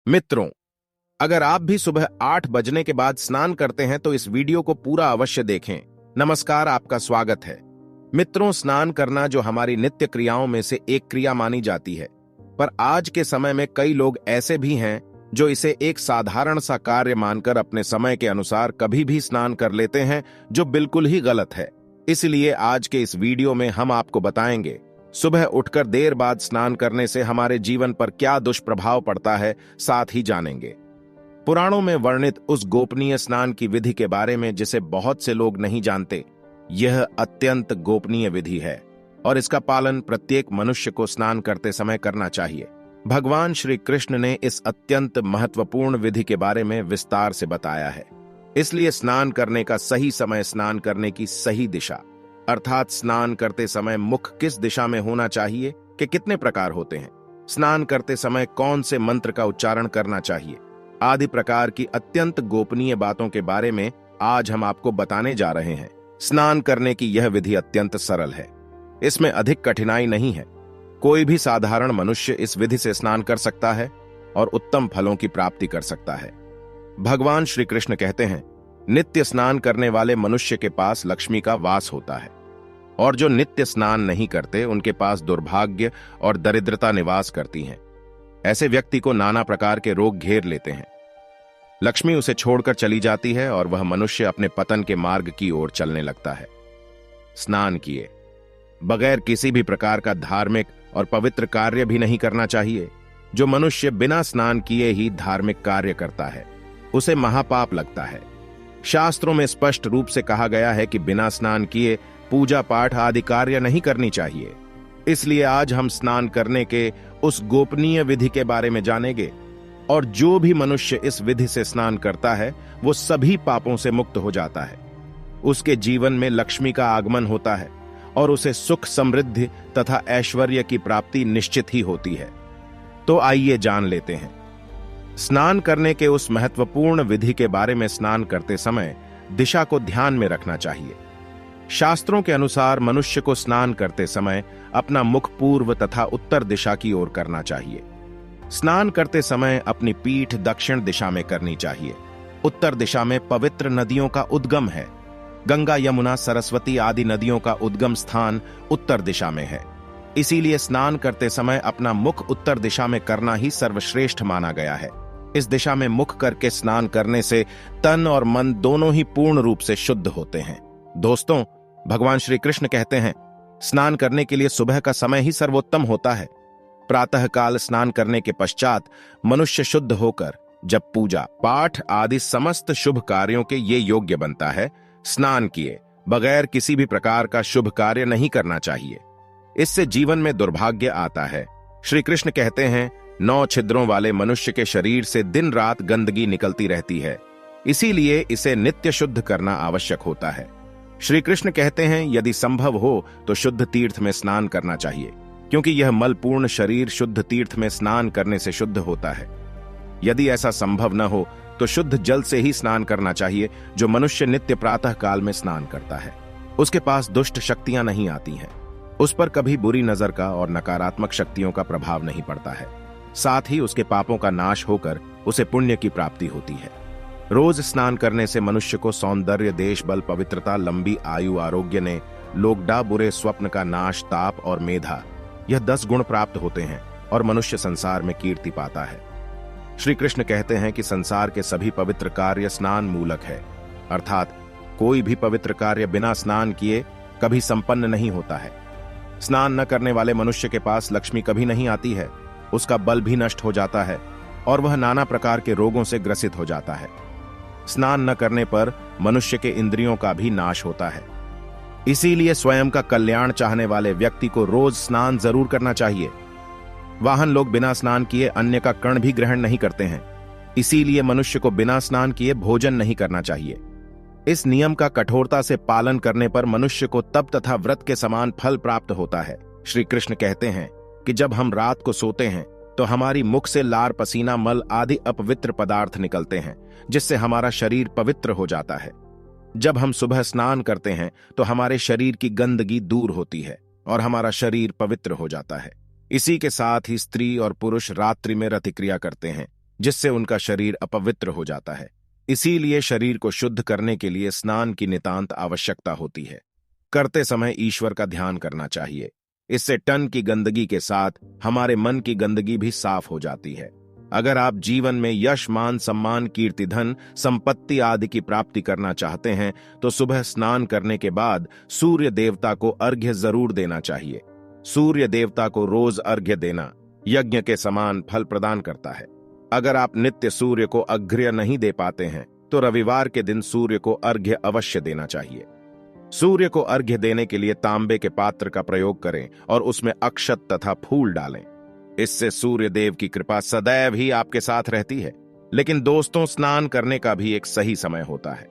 मित्रों, अगर आप भी सुबह 8 बजने के बाद स्नान करते हैं तो इस वीडियो को पूरा अवश्य देखें। नमस्कार, आपका स्वागत है। मित्रों, स्नान करना जो हमारी नित्य क्रियाओं में से एक क्रिया मानी जाती है, पर आज के समय में कई लोग ऐसे भी हैं जो इसे एक साधारण सा कार्य मानकर अपने समय के अनुसार कभी भी स्नान कर लेते हैं, जो बिल्कुल ही गलत है। इसलिए आज के इस वीडियो में हम आपको बताएंगे सुबह उठकर देर बाद स्नान करने से हमारे जीवन पर क्या दुष्प्रभाव पड़ता है, साथ ही जानेंगे पुराणों में वर्णित उस गोपनीय स्नान की विधि के बारे में जिसे बहुत से लोग नहीं जानते। यह अत्यंत गोपनीय विधि है और इसका पालन प्रत्येक मनुष्य को स्नान करते समय करना चाहिए। भगवान श्री कृष्ण ने इस अत्यंत महत्वपूर्ण विधि के बारे में विस्तार से बताया है। इसलिए स्नान करने का सही समय, स्नान करने की सही दिशा, अर्थात स्नान करते समय मुख किस दिशा में होना चाहिए कि कितने प्रकार होते हैं, स्नान करते समय कौन से मंत्र का उच्चारण करना चाहिए, आदि प्रकार की अत्यंत गोपनीय बातों के बारे में आज हम आपको बताने जा रहे हैं। स्नान करने की यह विधि अत्यंत सरल है, इसमें अधिक कठिनाई नहीं है। कोई भी साधारण मनुष्य इस विधि से स्नान कर सकता है और उत्तम फलों की प्राप्ति कर सकता है। भगवान श्री कृष्ण कहते हैं, नित्य स्नान करने वाले मनुष्य के पास लक्ष्मी का वास होता है और जो नित्य स्नान नहीं करते उनके पास दुर्भाग्य और दरिद्रता निवास करती हैं। ऐसे व्यक्ति को नाना प्रकार के रोग घेर लेते हैं। लक्ष्मी उसे छोड़कर चली जाती है और वह मनुष्य अपने पतन के मार्ग की ओर चलने लगता है। स्नान किए बगैर किसी भी प्रकार का धार्मिक और पवित्र कार्य भी नहीं करना चाहिए। जो मनुष्य बिना स्नान किए ही धार्मिक कार्य करता है उसे महापाप लगता है। शास्त्रों में स्पष्ट रूप से कहा गया है कि बिना स्नान किए पूजा पाठ आदि कार्य नहीं करनी चाहिए। इसलिए आज हम स्नान करने के उस गोपनीय विधि के बारे में जानेंगे और जो भी मनुष्य इस विधि से स्नान करता है वो सभी पापों से मुक्त हो जाता है। उसके जीवन में लक्ष्मी का आगमन होता है और उसे सुख, समृद्धि तथा ऐश्वर्य की प्राप्ति निश्चित ही होती है। तो आइए जान लेते हैं स्नान करने के उस महत्वपूर्ण विधि के बारे में। स्नान करते समय दिशा को ध्यान में रखना चाहिए। शास्त्रों के अनुसार मनुष्य को स्नान करते समय अपना मुख पूर्व तथा उत्तर दिशा की ओर करना चाहिए। स्नान करते समय अपनी पीठ दक्षिण दिशा में करनी चाहिए। उत्तर दिशा में पवित्र नदियों का उद्गम है। गंगा, यमुना, सरस्वती आदि नदियों का उद्गम स्थान उत्तर दिशा में है। इसीलिए स्नान करते समय अपना मुख उत्तर दिशा में करना ही सर्वश्रेष्ठ माना गया है। इस दिशा में मुख करके स्नान करने से तन और मन दोनों ही पूर्ण रूप से शुद्ध होते हैं। दोस्तों, भगवान श्री कृष्ण कहते हैं, स्नान करने के लिए सुबह का समय ही सर्वोत्तम होता है। प्रातः काल स्नान करने के पश्चात मनुष्य शुद्ध होकर जब पूजा पाठ आदि समस्त शुभ कार्यों के ये योग्य बनता है, स्नान किए बगैर किसी भी प्रकार का शुभ कार्य नहीं करना चाहिए। इससे जीवन में दुर्भाग्य आता है। श्री कृष्ण कहते हैं, 9 छिद्रों वाले मनुष्य के शरीर से दिन रात गंदगी निकलती रहती है, इसीलिए इसे नित्य शुद्ध करना आवश्यक होता है। श्री कृष्ण कहते हैं, यदि संभव हो तो शुद्ध तीर्थ में स्नान करना चाहिए, क्योंकि यह मलपूर्ण शरीर शुद्ध तीर्थ में स्नान करने से शुद्ध होता है। यदि ऐसा संभव न हो तो शुद्ध जल से ही स्नान करना चाहिए। जो मनुष्य नित्य प्रातः काल में स्नान करता है उसके पास दुष्ट शक्तियां नहीं आती हैं, उस पर कभी बुरी नजर का और नकारात्मक शक्तियों का प्रभाव नहीं पड़ता है। साथ ही उसके पापों का नाश होकर उसे पुण्य की प्राप्ति होती है। रोज स्नान करने से मनुष्य को सौंदर्य, देश बल, पवित्रता, लंबी आयु, आरोग्य ने लोकडा, बुरे स्वप्न का नाश, ताप और मेधा, यह 10 गुण प्राप्त होते हैं और मनुष्य संसार में कीर्ति पाता है। श्री कृष्ण कहते हैं कि संसार के सभी पवित्र कार्य स्नान मूलक है, अर्थात कोई भी पवित्र कार्य बिना स्नान किए कभी संपन्न नहीं होता है। स्नान न करने वाले मनुष्य के पास लक्ष्मी कभी नहीं आती है, उसका बल भी नष्ट हो जाता है और वह नाना प्रकार के रोगों से ग्रसित हो जाता है। स्नान न करने पर मनुष्य के इंद्रियों का भी नाश होता है। इसीलिए स्वयं का कल्याण चाहने वाले व्यक्ति को रोज स्नान जरूर करना चाहिए। वाहन लोग बिना स्नान किए अन्य का कण भी ग्रहण नहीं करते हैं, इसीलिए मनुष्य को बिना स्नान किए भोजन नहीं करना चाहिए। इस नियम का कठोरता से पालन करने पर मनुष्य को तप तथा व्रत के समान फल प्राप्त होता है। श्री कृष्ण कहते हैं कि जब हम रात को सोते हैं तो हमारी मुख से लार, पसीना, मल आदि अपवित्र पदार्थ निकलते हैं, जिससे हमारा शरीर पवित्र हो जाता है। जब हम सुबह स्नान करते हैं तो हमारे शरीर की गंदगी दूर होती है और हमारा शरीर पवित्र हो जाता है। इसी के साथ ही स्त्री और पुरुष रात्रि में रतिक्रिया करते हैं, जिससे उनका शरीर अपवित्र हो जाता है। इसीलिए शरीर को शुद्ध करने के लिए स्नान की नितांत आवश्यकता होती है। करते समय ईश्वर का ध्यान करना चाहिए। इससे तन की गंदगी के साथ हमारे मन की गंदगी भी साफ हो जाती है। अगर आप जीवन में यश, मान, सम्मान, कीर्ति, धन, संपत्ति आदि की प्राप्ति करना चाहते हैं तो सुबह स्नान करने के बाद सूर्य देवता को अर्घ्य जरूर देना चाहिए। सूर्य देवता को रोज अर्घ्य देना यज्ञ के समान फल प्रदान करता है। अगर आप नित्य सूर्य को अर्घ्य नहीं दे पाते हैं तो रविवार के दिन सूर्य को अर्घ्य अवश्य देना चाहिए। सूर्य को अर्घ्य देने के लिए तांबे के पात्र का प्रयोग करें और उसमें अक्षत तथा फूल डालें। इससे सूर्य देव की कृपा सदैव ही आपके साथ रहती है। लेकिन दोस्तों, स्नान करने का भी एक सही समय होता है।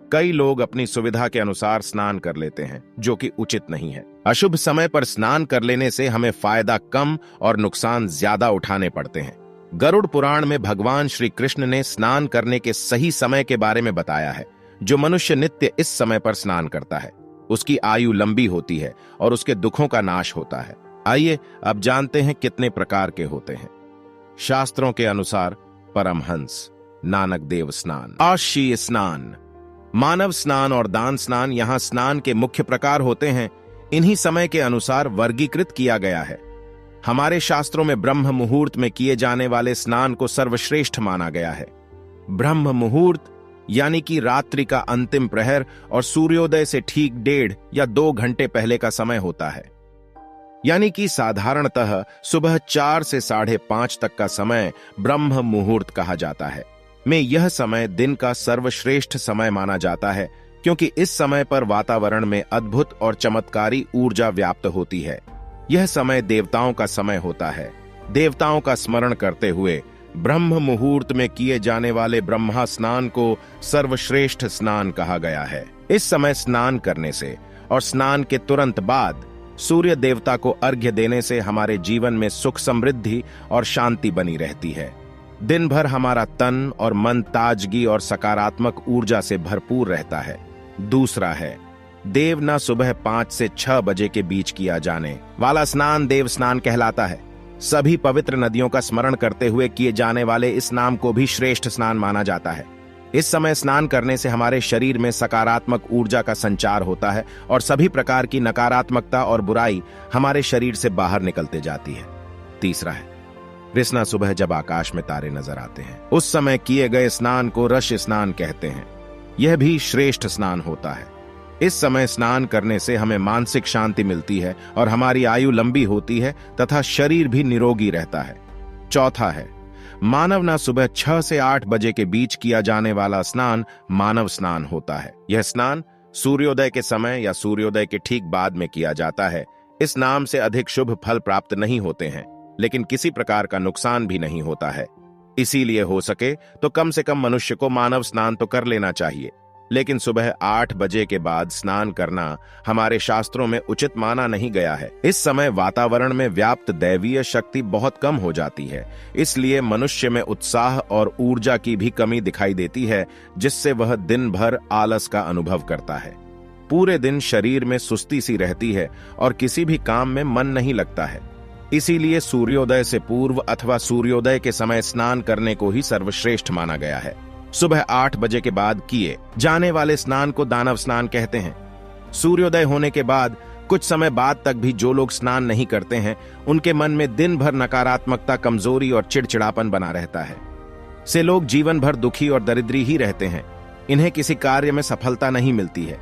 कई लोग अपनी सुविधा के अनुसार स्नान कर लेते हैं, जो कि उचित नहीं है। अशुभ समय पर स्नान कर लेने से हमें फायदा कम और नुकसान ज्यादा उठाने पड़ते हैं। गरुड़ पुराण में भगवान श्री कृष्ण ने स्नान करने के सही समय के बारे में बताया है। जो मनुष्य नित्य इस समय पर स्नान करता है उसकी आयु लंबी होती है और उसके दुखों का नाश होता है। आइए अब जानते हैं कितने प्रकार के होते हैं। शास्त्रों के अनुसार परमहंस, नानक देव स्नान, आशीय स्नान, मानव स्नान और दान स्नान यहां स्नान के मुख्य प्रकार होते हैं। इन्हीं समय के अनुसार वर्गीकृत किया गया है। हमारे शास्त्रों में ब्रह्म मुहूर्त में किए जाने वाले स्नान को सर्वश्रेष्ठ माना गया है। ब्रह्म मुहूर्त यानी कि रात्रि का अंतिम प्रहर और सूर्योदय से ठीक 1.5 या 2 घंटे पहले का समय होता है। यानी कि साधारणतः सुबह 4 से 5:30 तक का समय ब्रह्म मुहूर्त कहा जाता है। में यह समय दिन का सर्वश्रेष्ठ समय माना जाता है, क्योंकि इस समय पर वातावरण में अद्भुत और चमत्कारी ऊर्जा व्याप्त होती है। यह समय देवताओं का समय होता है। देवताओं का स्मरण करते हुए ब्रह्म मुहूर्त में किए जाने वाले ब्रह्मा स्नान को सर्वश्रेष्ठ स्नान कहा गया है। इस समय स्नान करने से और स्नान के तुरंत बाद सूर्य देवता को अर्घ्य देने से हमारे जीवन में सुख, समृद्धि और शांति बनी रहती है। दिन भर हमारा तन और मन ताजगी और सकारात्मक ऊर्जा से भरपूर रहता है। दूसरा है देवना सुबह 5 से 6 बजे के बीच किया जाने वाला स्नान देव स्नान कहलाता है। सभी पवित्र नदियों का स्मरण करते हुए किए जाने वाले इस नाम को भी श्रेष्ठ स्नान माना जाता है। इस समय स्नान करने से हमारे शरीर में सकारात्मक ऊर्जा का संचार होता है और सभी प्रकार की नकारात्मकता और बुराई हमारे शरीर से बाहर निकलते जाती है। तीसरा है कृष्णा सुबह जब आकाश में तारे नजर आते हैं उस समय किए गए स्नान को ऋषि स्नान कहते हैं। यह भी श्रेष्ठ स्नान होता है। इस समय स्नान करने से हमें मानसिक शांति मिलती है और हमारी आयु लंबी होती है तथा शरीर भी निरोगी रहता है। चौथा है मानवना सुबह 6 से 8 बजे के बीच किया जाने वाला स्नान मानव स्नान होता है। यह स्नान सूर्योदय के समय या सूर्योदय के ठीक बाद में किया जाता है। इस नाम से अधिक शुभ फल प्राप्त नहीं होते हैं, लेकिन किसी प्रकार का नुकसान भी नहीं होता है। इसीलिए हो सके तो कम से कम मनुष्य को मानव स्नान तो कर लेना चाहिए, लेकिन सुबह 8 बजे के बाद स्नान करना हमारे शास्त्रों में उचित माना नहीं गया है। इस समय वातावरण में व्याप्त दैवीय शक्ति बहुत कम हो जाती है, इसलिए मनुष्य में उत्साह और ऊर्जा की भी कमी दिखाई देती है, जिससे वह दिन भर आलस का अनुभव करता है। पूरे दिन शरीर में सुस्ती सी रहती है और किसी भी काम में मन नहीं लगता है। इसीलिए सूर्योदय से पूर्व अथवा सूर्योदय के समय स्नान करने को ही सर्वश्रेष्ठ माना गया है। सुबह 8 बजे के बाद किए जाने वाले स्नान को दानव स्नान कहते हैं। सूर्योदय होने के बाद कुछ समय बाद तक भी जो लोग स्नान नहीं करते हैं उनके मन में दिन भर नकारात्मकता, कमजोरी और चिड़चिड़ापन बना रहता है। से लोग जीवन भर दुखी और दरिद्री ही रहते हैं। इन्हें किसी कार्य में सफलता नहीं मिलती है।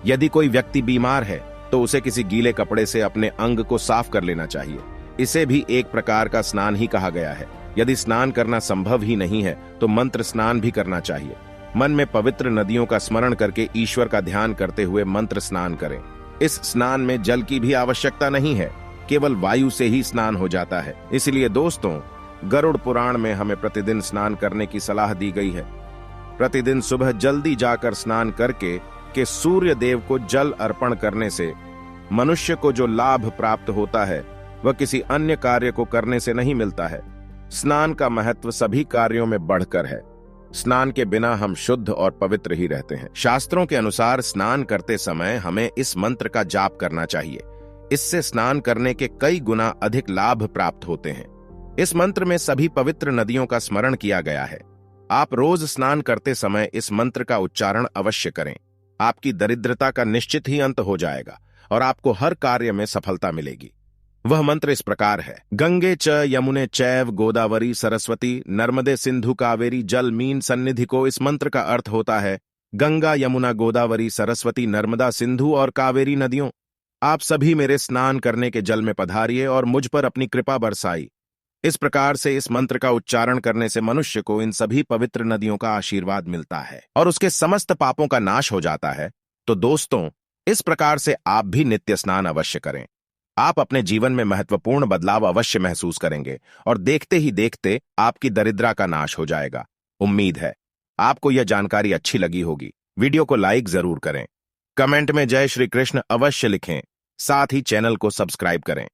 यदि कोई व्यक्ति बीमार है तो उसे किसी गीले कपड़े से अपने अंग को साफ कर लेना चाहिए। इसे भी एक प्रकार का स्नान ही कहा गया है। यदि स्नान करना संभव ही नहीं है तो मंत्र स्नान भी करना चाहिए। मन में पवित्र नदियों का स्मरण करके ईश्वर का ध्यान करते हुए मंत्र स्नान करें। इस स्नान में जल की भी आवश्यकता नहीं है, केवल वायु से ही स्नान हो जाता है। इसलिए दोस्तों, गरुड़ पुराण में हमें प्रतिदिन स्नान करने की सलाह दी गई है। प्रतिदिन सुबह जल्दी जाकर स्नान करके के सूर्य देव को जल अर्पण करने से मनुष्य को जो लाभ प्राप्त होता है वह किसी अन्य कार्य को करने से नहीं मिलता है। स्नान का महत्व सभी कार्यों में बढ़कर है। स्नान के बिना हम शुद्ध और पवित्र ही रहते हैं। शास्त्रों के अनुसार स्नान करते समय हमें इस मंत्र का जाप करना चाहिए। इससे स्नान करने के कई गुना अधिक लाभ प्राप्त होते हैं। इस मंत्र में सभी पवित्र नदियों का स्मरण किया गया है। आप रोज स्नान करते समय इस मंत्र का उच्चारण अवश्य करें। आपकी दरिद्रता का निश्चित ही अंत हो जाएगा और आपको हर कार्य में सफलता मिलेगी। वह मंत्र इस प्रकार है: गंगे च यमुने चैव गोदावरी सरस्वती नर्मदे सिंधु कावेरी जल मीन सन्निधि को। इस मंत्र का अर्थ होता है, गंगा यमुना गोदावरी सरस्वती नर्मदा सिंधु और कावेरी नदियों, आप सभी मेरे स्नान करने के जल में पधारिए और मुझ पर अपनी कृपा बरसाई। इस प्रकार से इस मंत्र का उच्चारण करने से मनुष्य को इन सभी पवित्र नदियों का आशीर्वाद मिलता है और उसके समस्त पापों का नाश हो जाता है। तो दोस्तों, इस प्रकार से आप भी नित्य स्नान अवश्य करें। आप अपने जीवन में महत्वपूर्ण बदलाव अवश्य महसूस करेंगे और देखते ही देखते आपकी दरिद्रता का नाश हो जाएगा। उम्मीद है आपको यह जानकारी अच्छी लगी होगी। वीडियो को लाइक जरूर करें, कमेंट में जय श्री कृष्ण अवश्य लिखें, साथ ही चैनल को सब्सक्राइब करें।